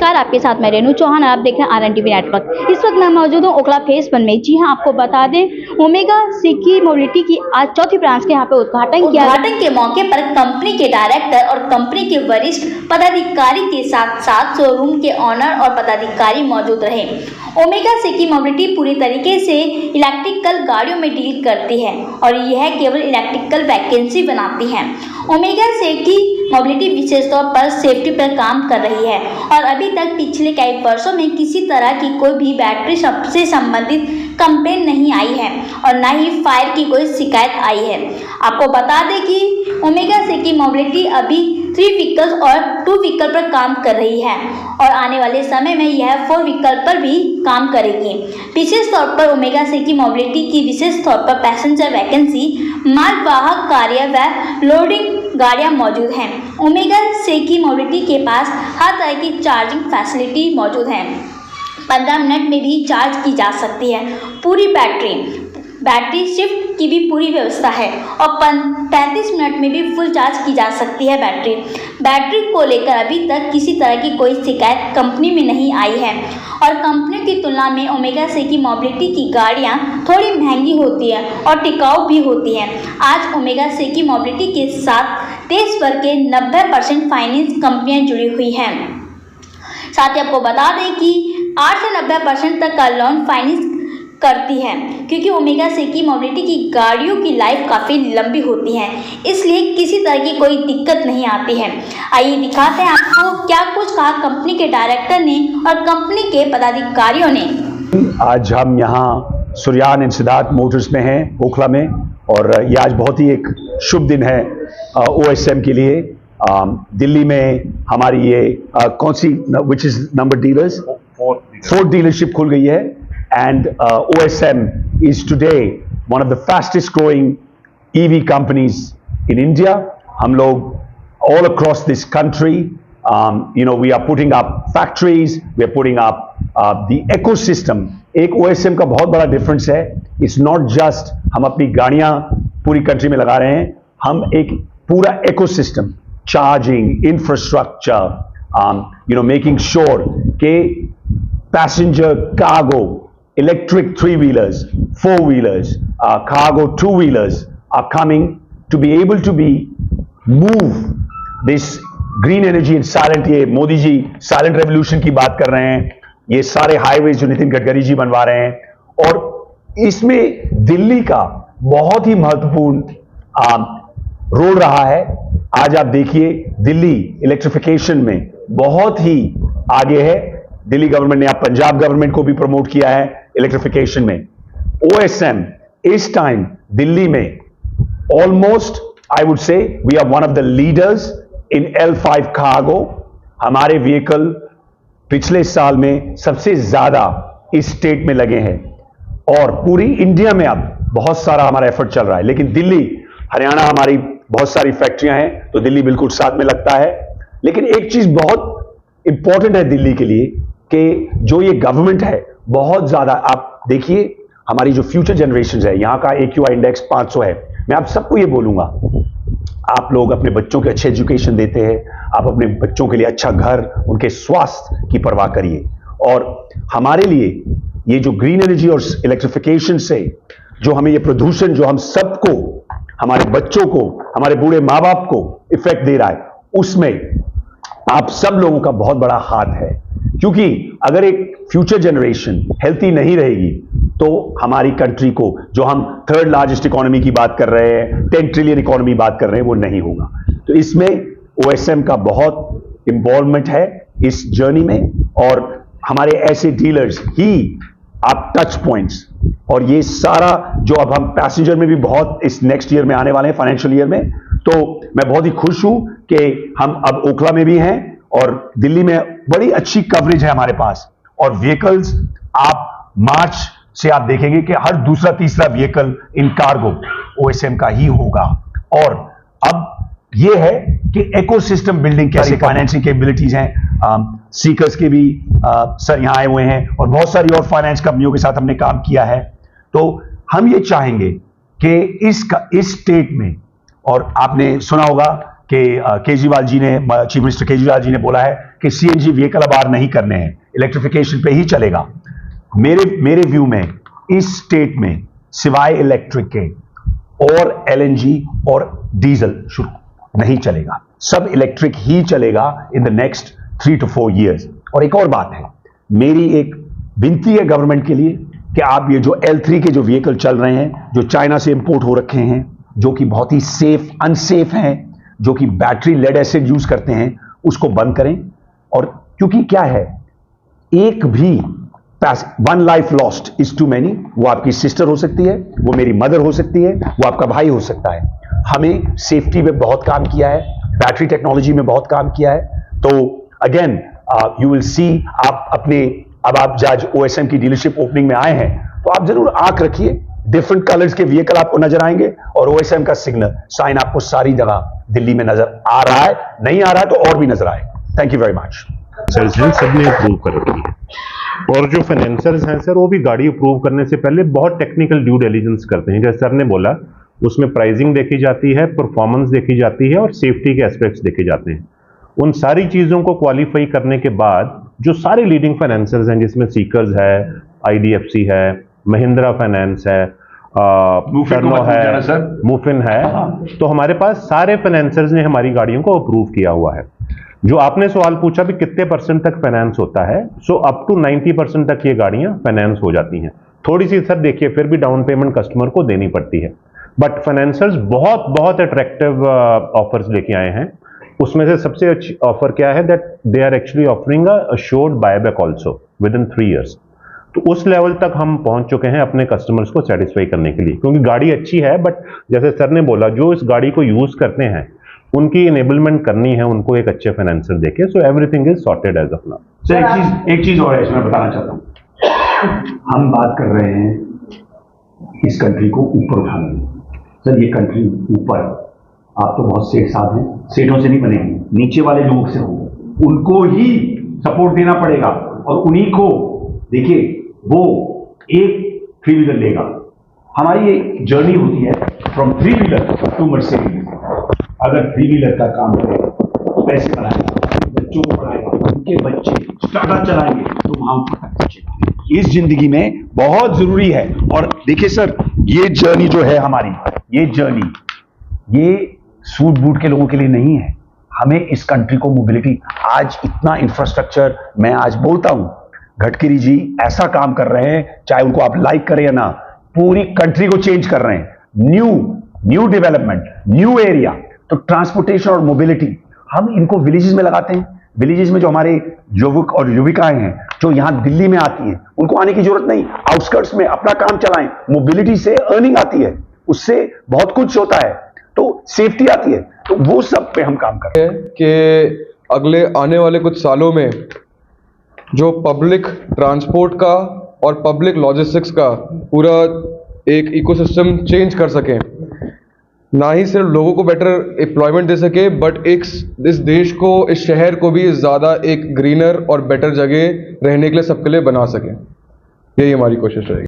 नमस्कार, आपके साथ मैं रेणु चौहान और आप देख रहे हैं RNTV नेटवर्क। इस वक्त मैं मौजूद हूँ ओखला फेज 1 में। जी हाँ, आपको बता दें ओमेगा सिकी मोबिलिटी की आज चौथी ब्रांच के यहाँ पे उद्घाटन के मौके पर कंपनी के डायरेक्टर और कंपनी के वरिष्ठ पदाधिकारी के साथ साथ शोरूम के ऑनर और पदाधिकारी मौजूद रहे। ओमेगा सिकी मोबिलिटी पूरी तरीके से इलेक्ट्रिकल गाड़ियों में डील करती है और यह केवल इलेक्ट्रिकल वैकेंसी बनाती है। ओमेगा सिकी मोबिलिटी विशेष तौर पर सेफ्टी पर काम कर रही है और अभी तक पिछले कई वर्षों में किसी तरह की कोई भी बैटरी से संबंधित कंप्लेन नहीं आई है और न ही फायर की कोई शिकायत आई है। आपको बता दें कि ओमेगा सिकी मोबिलिटी अभी 3 व्हीकल्स और 2 व्हीकल पर काम कर रही है और आने वाले समय में यह 4 व्हीकल पर भी काम करेगी। विशेष तौर पर ओमेगा सिकी मोबिलिटी की विशेष तौर पर पैसेंजर वैकेंसी, मालवाहक कार्य व लोडिंग गाड़ियां मौजूद हैं। ओमेगा सिकी मोबिलिटी के पास हर तरह की चार्जिंग फैसिलिटी मौजूद है। 15 मिनट में भी चार्ज की जा सकती है। पूरी बैटरी शिफ्ट की भी पूरी व्यवस्था है और 35 मिनट में भी फुल चार्ज की जा सकती है। बैटरी को लेकर अभी तक किसी तरह की कोई शिकायत कंपनी में नहीं आई है और कंपनी की तुलना में ओमेगा सिकी मोबिलिटी की गाड़ियां थोड़ी महंगी होती है और टिकाऊ भी होती हैं। आज ओमेगा सिकी मोबिलिटी के साथ देश भर के 90% फाइनेंस कंपनियां जुड़ी हुई हैं। साथ ही आपको बता दें कि 8 से 90% तक का लोन फाइनेंस करती है क्योंकि ओमेगा सिकी मोबिलिटी की गाड़ियों की लाइफ काफ़ी लंबी होती है, इसलिए किसी तरह की कोई दिक्कत नहीं आती है। आइए दिखाते हैं आपको क्या कुछ कहा कंपनी के डायरेक्टर ने और कंपनी के पदाधिकारियों ने। आज हम यहाँ सुरयान एंड सिद्धार्थ मोटर्स में हैं ओखला में और ये आज बहुत ही एक शुभ दिन है OSM के लिए। दिल्ली में हमारी ये कौन सी which is number dealers 4th dealership खुल गई है and OSM is today one of the fastest growing EV companies in India. हम लोग all across this country, we are putting up factories, we are putting up the ecosystem. एक OSM का बहुत बड़ा difference है, it's not just हम अपनी गाड़ियाँ पूरी country में लगा रहे हैं, हम एक पूरा ecosystem, charging, infrastructure, making sure के passenger, cargo, electric 3-wheelers, 4-wheelers, cargo 2-wheelers are coming to be able to move this green energy and silent, ये मोदी जी silent revolution की बात कर रहे हैं, ये सारे हाईवेज जो नितिन गडकरी जी बनवा रहे हैं और इसमें दिल्ली का बहुत ही महत्वपूर्ण रोल रहा है। आज आप देखिए दिल्ली इलेक्ट्रिफिकेशन में बहुत ही आगे है। दिल्ली गवर्नमेंट ने, पंजाब गवर्नमेंट को भी प्रमोट किया है इलेक्ट्रिफिकेशन में। OSM इस टाइम दिल्ली में almost I would say we are one of the leaders in L5 cargo. हमारे व्हीकल पिछले साल में सबसे ज्यादा इस स्टेट में लगे हैं और पूरी इंडिया में अब बहुत सारा हमारा एफर्ट चल रहा है, लेकिन दिल्ली, हरियाणा हमारी बहुत सारी फैक्ट्रियां हैं तो दिल्ली बिल्कुल साथ में लगता है। लेकिन एक चीज बहुत इंपॉर्टेंट है दिल्ली के लिए कि जो ये गवर्नमेंट है बहुत ज्यादा, आप देखिए हमारी जो फ्यूचर जनरेशन है, यहाँ का AQI इंडेक्स 500 है। मैं आप सबको ये बोलूंगा, आप लोग अपने बच्चों के अच्छे एजुकेशन देते हैं, आप अपने बच्चों के लिए अच्छा घर, उनके स्वास्थ्य की परवाह करिए और हमारे लिए ये जो ग्रीन एनर्जी और इलेक्ट्रिफिकेशन से जो हमें ये प्रदूषण जो हम सबको, हमारे बच्चों को, हमारे बूढ़े माँ बाप को इफेक्ट दे रहा है, उसमें आप सब लोगों का बहुत बड़ा हाथ है। क्योंकि अगर एक फ्यूचर जनरेशन हेल्थी नहीं रहेगी तो हमारी कंट्री को, जो हम 3rd लार्जेस्ट इकोनॉमी की बात कर रहे हैं, 10 ट्रिलियन इकोनॉमी बात कर रहे हैं, वो नहीं होगा। तो इसमें OSM का बहुत इन्वॉल्वमेंट है इस जर्नी में और हमारे ऐसे डीलर्स ही आप टच पॉइंट्स और ये सारा जो अब हम पैसेंजर में भी बहुत इस नेक्स्ट ईयर में आने वाले हैं, फाइनेंशियल ईयर में, तो मैं बहुत ही खुश हूं कि हम अब ओखला में भी हैं और दिल्ली में बड़ी अच्छी कवरेज है हमारे पास और व्हीकल्स आप मार्च से आप देखेंगे कि हर दूसरा तीसरा व्हीकल इन कार्गो OSM का ही होगा। और अब ये है कि इकोसिस्टम बिल्डिंग कैसे, फाइनेंसिंग कैपेबिलिटीज हैं, सीकर्स के भी सर यहां आए हुए हैं और बहुत सारी और फाइनेंस कंपनियों के साथ हमने काम किया है। तो हम ये चाहेंगे कि इस स्टेट में, और आपने सुना होगा कि केजरीवाल जी ने, चीफ मिनिस्टर केजरीवाल जी ने बोला है कि सीएनजी व्हीकल अब आर नहीं करने हैं, इलेक्ट्रिफिकेशन पे ही चलेगा। मेरे व्यू में इस स्टेट में सिवाय इलेक्ट्रिक के और एलएनजी और डीजल शुरू नहीं चलेगा, सब इलेक्ट्रिक ही चलेगा in the next 3 to 4 years। और एक और बात है, मेरी एक विनती है गवर्नमेंट के लिए कि आप ये जो L3 के जो व्हीकल चल रहे हैं, जो चाइना से इंपोर्ट हो रखे हैं, जो कि बहुत ही अनसेफ हैं, जो कि बैटरी लेड एसिड यूज करते हैं, उसको बंद करें। और क्योंकि क्या है, एक भी one life lost is too many. वो आपकी सिस्टर हो सकती है, वो मेरी मदर हो सकती है, वो आपका भाई हो सकता है। हमें सेफ्टी में बहुत काम किया है, बैटरी टेक्नोलॉजी में बहुत काम किया है। तो अगेन यू विल सी, अब आप जज OSM की डीलरशिप ओपनिंग में आए हैं, तो आप जरूर आंख रखिए, डिफरेंट कलर्स के व्हीकल आपको नजर आएंगे और OSM का सिग्नल साइन आपको सारी जगह दिल्ली में नजर आ रहा है, नहीं आ रहा है तो और भी नजर आए। Thank you very much. Sir सबने अप्रूव कर रखी है, और जो फाइनेंसर्स हैं सर, वो भी गाड़ी अप्रूव करने से पहले बहुत टेक्निकल ड्यू डिलिजेंस करते हैं। जैसे सर ने बोला, उसमें प्राइसिंग देखी जाती है, परफॉर्मेंस देखी जाती है और सेफ्टी के एस्पेक्ट्स देखे जाते हैं। उन सारी चीज़ों को क्वालिफाई करने के बाद जो सारे लीडिंग फाइनेंसर्स हैं, जिसमें सीकर्स है, IDFC है, महिंद्रा फाइनेंस है, टर्नो है, मुफिन है, तो हमारे पास सारे फाइनेंसर्स ने हमारी गाड़ियों को अप्रूव किया हुआ है। जो आपने सवाल पूछा भी कितने % तक फाइनेंस होता है, सो अप टू 90% तक ये गाड़ियां फाइनेंस हो जाती हैं। थोड़ी सी सर देखिए फिर भी डाउन पेमेंट कस्टमर को देनी पड़ती है, बट फाइनेंसर्स बहुत अट्रैक्टिव ऑफर्स लेके आए हैं। उसमें से सबसे अच्छी ऑफर क्या है, that they are actually offering a assured buyback also within 3 years। तो उस लेवल तक हम पहुंच चुके हैं अपने कस्टमर्स को सेटिस्फाई करने के लिए, क्योंकि गाड़ी अच्छी है, बट जैसे सर ने बोला, जो इस गाड़ी को यूज करते हैं उनकी इनेबलमेंट करनी है, उनको एक अच्छे फाइनेंसर देके। So everything is sorted as of now. Sir एक चीज और है इसमें बताना चाहता हूं। हम बात कर रहे हैं इस कंट्री को ऊपर उठाने की। सर ये कंट्री ऊपर, आप तो बहुत सेठ साहब हैं, सेठों से नहीं बनेगी, नीचे वाले लोग से होंगे, उनको ही सपोर्ट देना पड़ेगा। और उन्हीं को देखिए, वो एक 3 व्हीलर लेगा। हमारी ये जर्नी होती है फ्रॉम 3 व्हीलर टू मर्सिडीज। अगर 3 व्हीलर का काम करेगा, पैसे बनाएगा, बच्चों को पढ़ाएगा, उनके बच्चे स्टार्टअप चलाएंगे, तो वहां तक पहुंचेगा। इस जिंदगी में बहुत जरूरी है। और देखिए सर, ये जर्नी जो है हमारी, ये जर्नी ये सूट बूट के लोगों के लिए नहीं है। हमें इस कंट्री को मोबिलिटी, आज इतना इंफ्रास्ट्रक्चर, मैं आज बोलता हूं गडकरी जी ऐसा काम कर रहे हैं, चाहे उनको आप लाइक करें या ना, पूरी कंट्री को चेंज कर रहे हैं। New development, new area. तो ट्रांसपोर्टेशन और मोबिलिटी हम इनको विलेजेस में लगाते हैं। विलेजेस में जो हमारे युवक और युविकाएं हैं, जो यहां दिल्ली में आती हैं, उनको आने की जरूरत नहीं, आउटस्कर्ट्स में अपना काम चलाएं। मोबिलिटी से अर्निंग आती है, उससे बहुत कुछ होता है, तो सेफ्टी आती है। तो वो सब पे हम काम कर रहे हैं कि अगले आने वाले कुछ सालों में जो पब्लिक ट्रांसपोर्ट का और पब्लिक लॉजिस्टिक्स का पूरा एक इकोसिस्टम चेंज कर सकें, ना ही सिर्फ लोगों को बेटर एम्प्लॉयमेंट दे सके, बट इस देश को, इस शहर को भी ज़्यादा एक ग्रीनर और बेटर जगह रहने के लिए सबके लिए बना सके। यही हमारी कोशिश रहेगी।